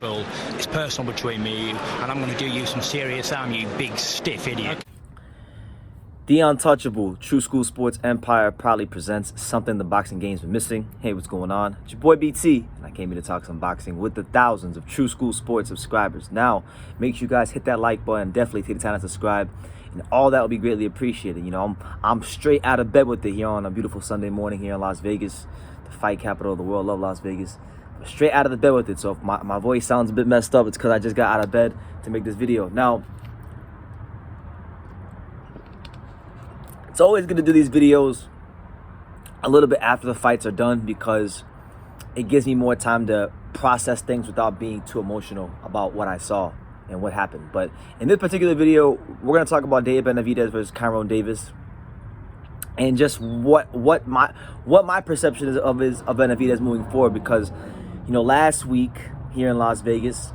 Well, it's personal between me and you, and I'm going to do you some serious harm, you big stiff idiot. The Untouchable True School Sports Empire proudly presents something the boxing game's been missing. Hey, what's going on? It's your boy BT, and I came here to talk some boxing with the thousands of True School Sports subscribers. Now, make sure you guys hit that like button, definitely take the time to subscribe, and all that will be greatly appreciated. You know, I'm straight out of bed with it here on a beautiful Sunday morning here in Las Vegas, the fight capital of the world. Love Las Vegas. Straight out of the bed with it. So if my voice sounds a bit messed up, it's because I just got out of bed to make this video. Now, it's always good to do these videos a little bit after the fights are done because it gives me more time to process things without being too emotional about what I saw and what happened. But in this particular video, we're going to talk about David Benavidez versus Kyrone Davis and just what my perception is of Benavidez moving forward, because you know, last week here in Las Vegas,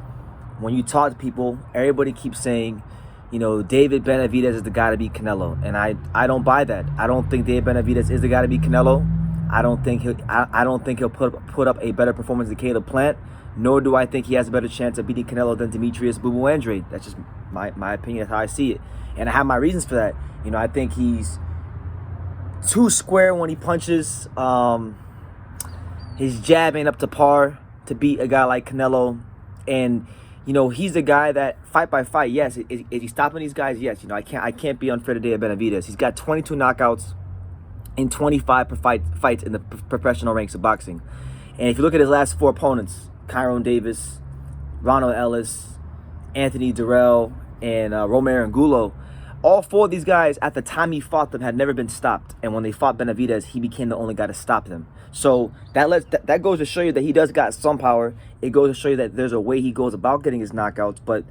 when you talk to people, everybody keeps saying, you know, David Benavidez is the guy to beat Canelo, and I don't buy that. I don't think David Benavidez is the guy to beat Canelo. I don't think he'll put up a better performance than Caleb Plant, nor do I think he has a better chance of beating Canelo than Demetrius Boo Boo Andrade. That's just my opinion. That's how I see it, and I have my reasons for that. You know, I think he's too square when he punches. His jab ain't up to par to beat a guy like Canelo. And you know, he's the guy that fight by fight, yes, is he stopping these guys? Yes. You know, I can't be unfair to David Benavidez. He's got 22 knockouts in 25 fights in the professional ranks of boxing. And if you look at his last four opponents, Kyrone Davis, Ronald Ellis, Anthony Durrell, and Romero Angulo, all four of these guys, at the time he fought them, had never been stopped. And when they fought Benavidez, he became the only guy to stop them. So that goes to show you that he does got some power. It goes to show you that there's a way he goes about getting his knockouts. But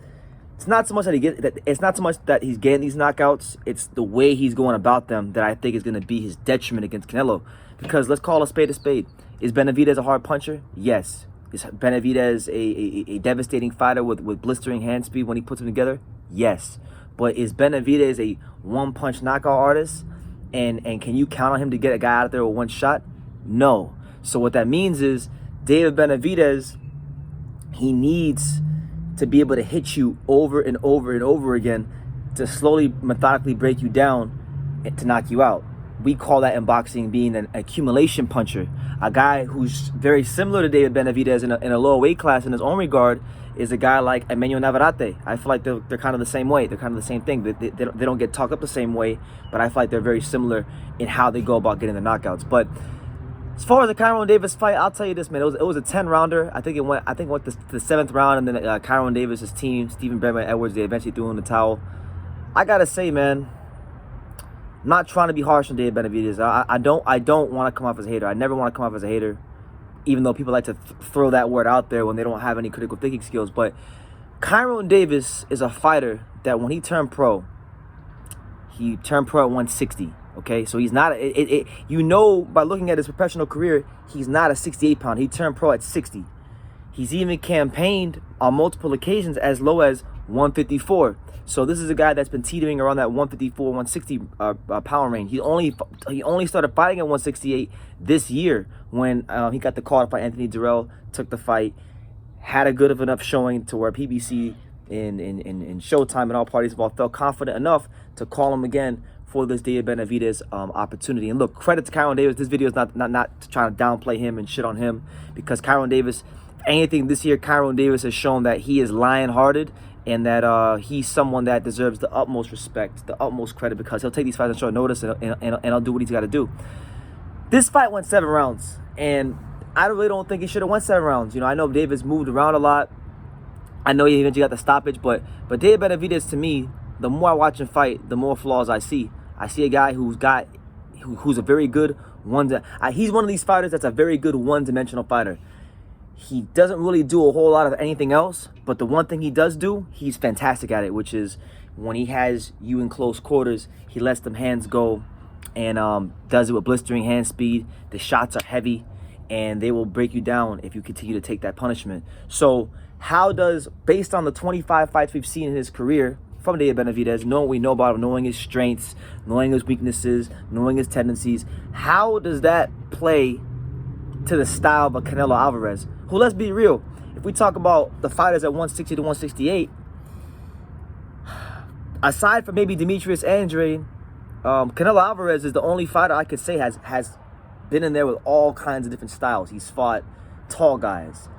it's not so much that he's getting these knockouts. It's the way he's going about them that I think is going to be his detriment against Canelo. Because let's call a spade a spade. Is Benavidez a hard puncher? Yes. Is Benavidez a devastating fighter with blistering hand speed when he puts them together? Yes. But is Benavidez a one-punch knockout artist? And can you count on him to get a guy out there with one shot? No. So what that means is David Benavidez, he needs to be able to hit you over and over and over again to slowly, methodically break you down and to knock you out. We call that in boxing being an accumulation puncher. A guy who's very similar to David Benavidez in a lower weight class in his own regard is a guy like Emmanuel Navarrete. I feel like they're kind of the same way. They're kind of the same thing. They don't get talked up the same way, but I feel like they're very similar in how they go about getting the knockouts. But as far as the Kyrone Davis fight, I'll tell you this, man. It was a 10-rounder. I think it went to the 7th round, and then Kyrone Davis's team, Stephen Bradman Edwards, they eventually threw in the towel. I gotta say, man, I'm not trying to be harsh on David Benavidez. I don't want to come off as a hater. I never want to come off as a hater, even though people like to throw that word out there when they don't have any critical thinking skills. But Kyrone Davis is a fighter that when he turned pro at 160. Okay, so he's not, you know, by looking at his professional career, he's not a 68-pounder. He turned pro at 60. He's even campaigned on multiple occasions as low as 154. So this is a guy that's been teetering around that 154, 160 pound range. He only started fighting at 168 this year when he got the call to fight Anthony Durrell, took the fight, had a good enough showing to where PBC and Showtime and all parties involved felt confident enough to call him again for this David Benavidez opportunity. And look, credit to Kyrone Davis. This video is not trying to downplay him and shit on him, because Kyrone Davis, if anything this year, Kyrone Davis has shown that he is lion-hearted and that he's someone that deserves the utmost respect, the utmost credit, because he'll take these fights on short notice and he'll do what he's got to do. This fight went 7 rounds, and I really don't think he should have went 7 rounds. You know, I know Davis moved around a lot. I know he eventually got the stoppage, but David Benavidez, to me, the more I watch him fight, the more flaws I see. I see a guy who's a very good he's one of these fighters that's a very good one-dimensional fighter. He doesn't really do a whole lot of anything else, but the one thing he does do, he's fantastic at it, which is when he has you in close quarters, he lets them hands go and does it with blistering hand speed. The shots are heavy, and they will break you down if you continue to take that punishment. So based on the 25 fights we've seen in his career from David Benavidez, knowing what we know about him, knowing his strengths, knowing his weaknesses, knowing his tendencies, how does that play to the style of a Canelo Alvarez, who, let's be real, if if we talk about the fighters at 160 to 168, aside from maybe Demetrius Andrade, Canelo Alvarez is the only fighter I could say has been in there with all kinds of different styles. He's fought tall guys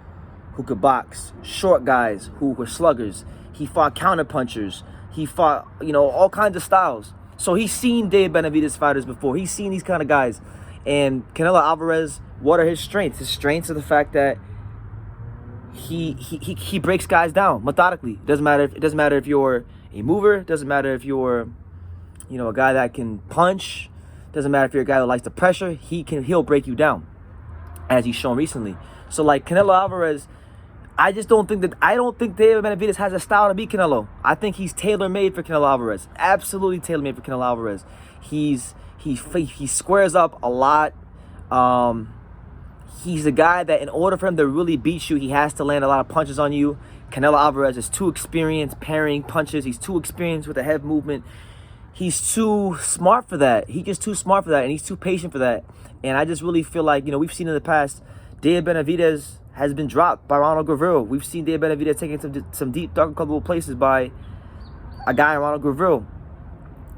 who could box, short guys who were sluggers. He fought counterpunchers. He fought, all kinds of styles. So he's seen David Benavidez fighters before. He's seen these kind of guys. And Canelo Alvarez, what are his strengths? His strengths are the fact that he breaks guys down methodically. It doesn't matter if you're a mover. It doesn't matter if you're, a guy that can punch. It doesn't matter if you're a guy who likes to pressure. He'll break you down, as he's shown recently. So like Canelo Alvarez, I don't think David Benavidez has a style to beat Canelo. I think he's tailor-made for Canelo Alvarez. Absolutely tailor-made for Canelo Alvarez. He squares up a lot. He's a guy that in order for him to really beat you, he has to land a lot of punches on you. Canelo Alvarez is too experienced parrying punches. He's too experienced with the head movement. He's too smart for that. He's just too smart for that, and he's too patient for that. And I just really feel like, we've seen in the past, David Benavidez has been dropped by Ronald Gavril. We've seen David Benavidez taking some deep, dark, uncomfortable places by a guy, Ronald Gavril.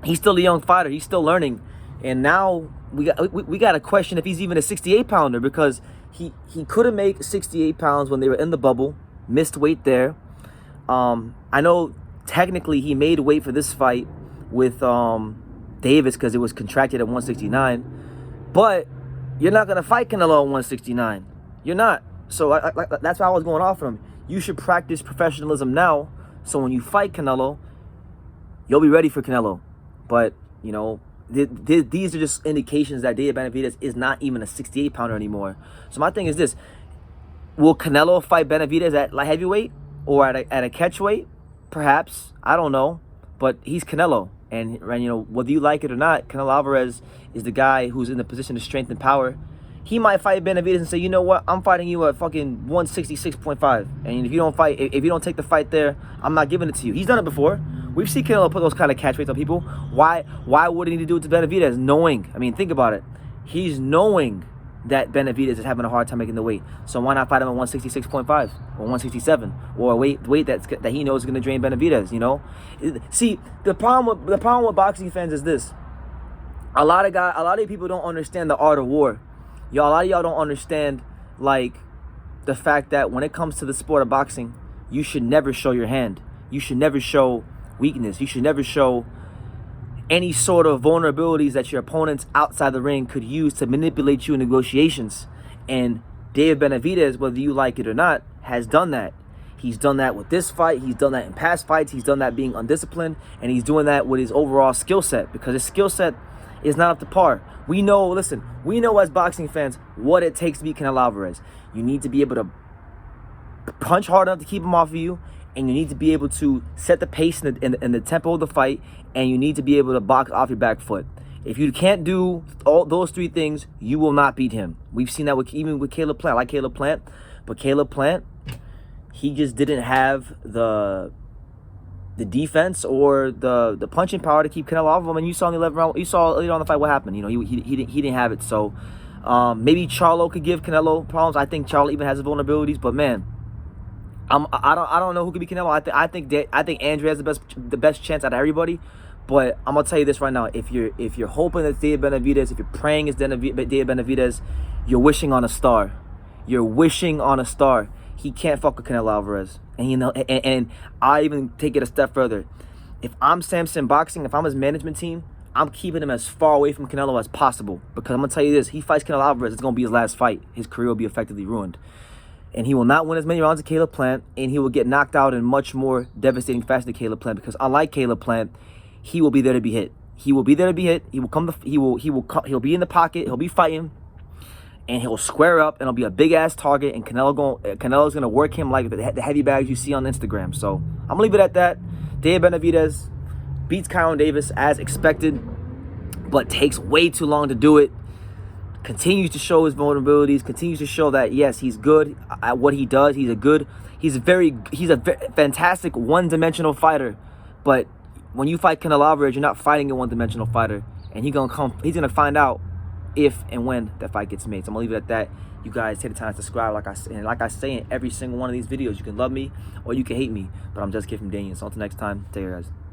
He's still a young fighter. He's still learning. And now we got to question if he's even a 68-pounder, because he couldn't make 68 pounds when they were in the bubble. Missed weight there. I know technically he made weight for this fight with Davis because it was contracted at 169. But you're not going to fight Canelo at 169. You're not. So that's why I was going off of him. You should practice professionalism now, so when you fight Canelo, you'll be ready for Canelo. But, these are just indications that David Benavidez is not even a 68-pounder anymore. So my thing is this. Will Canelo fight Benavidez at light heavyweight or at a catch weight? Perhaps. I don't know. But he's Canelo. And whether you like it or not, Canelo Alvarez is the guy who's in the position of strength and power. He might fight Benavidez and say, you know what, I'm fighting you at fucking 166.5. And if you don't take the fight there, I'm not giving it to you. He's done it before. We've seen Canelo put those kind of catch weights on people. Why wouldn't he do it to Benavidez? Knowing, think about it. He's knowing that Benavidez is having a hard time making the weight. So why not fight him at 166.5 or 167 or a weight that he knows is going to drain Benavidez, See, the problem with boxing fans is this. A lot of people don't understand the art of war. A lot of y'all don't understand, the fact that when it comes to the sport of boxing, you should never show your hand. You should never show weakness. You should never show any sort of vulnerabilities that your opponents outside the ring could use to manipulate you in negotiations. And David Benavidez, whether you like it or not, has done that. He's done that with this fight. He's done that in past fights. He's done that being undisciplined. And he's doing that with his overall skill set, because his skill set is not up to par. We know as boxing fans what it takes to beat Canelo Alvarez. You need to be able to punch hard enough to keep him off of you, and you need to be able to set the pace in the tempo of the fight, and you need to be able to box off your back foot. If you can't do all those three things, you will not beat him. We've seen that even with Caleb Plant. I like Caleb Plant, but Caleb Plant, he just didn't have the defense or the punching power to keep Canelo off of him. And you saw in the 11th round, you saw later on in the fight what happened. He didn't have it. So maybe Charlo could give Canelo problems. I think Charlo even has his vulnerabilities, but man, I don't know who could be Canelo. I think Andre has the best chance out of everybody. But I'm gonna tell you this right now: if you're hoping that David Benavidez, if you're praying it's David Benavidez, you're wishing on a star. You're wishing on a star. He can't fuck with Canelo Alvarez, and I even take it a step further. If I'm Samson Boxing, if I'm his management team, I'm keeping him as far away from Canelo as possible, because I'm gonna tell you this: he fights Canelo Alvarez, it's gonna be his last fight. His career will be effectively ruined. And he will not win as many rounds as Caleb Plant, and he will get knocked out in much more devastating fashion than Caleb Plant, because unlike Caleb Plant, he will be there to be hit. He will be there to be hit. He'll be in the pocket. He'll be fighting, and he'll square up, and it'll be a big ass target. And Canelo's gonna work him like the heavy bags you see on Instagram. So I'm gonna leave it at that. David Benavidez beats Kyrone Davis as expected, but takes way too long to do it. Continues to show his vulnerabilities. Continues to show that yes, he's good at what he does. He's a fantastic one-dimensional fighter, but when you fight Canelo Alvarez, you're not fighting a one-dimensional fighter, and he's gonna find out if and when that fight gets made. So I'm gonna leave it at that. you guys take the time to subscribe. Like I say in every single one of these videos, you can love me or you can hate me, but I'm just Kid from Daniel. So until next time, take care, guys.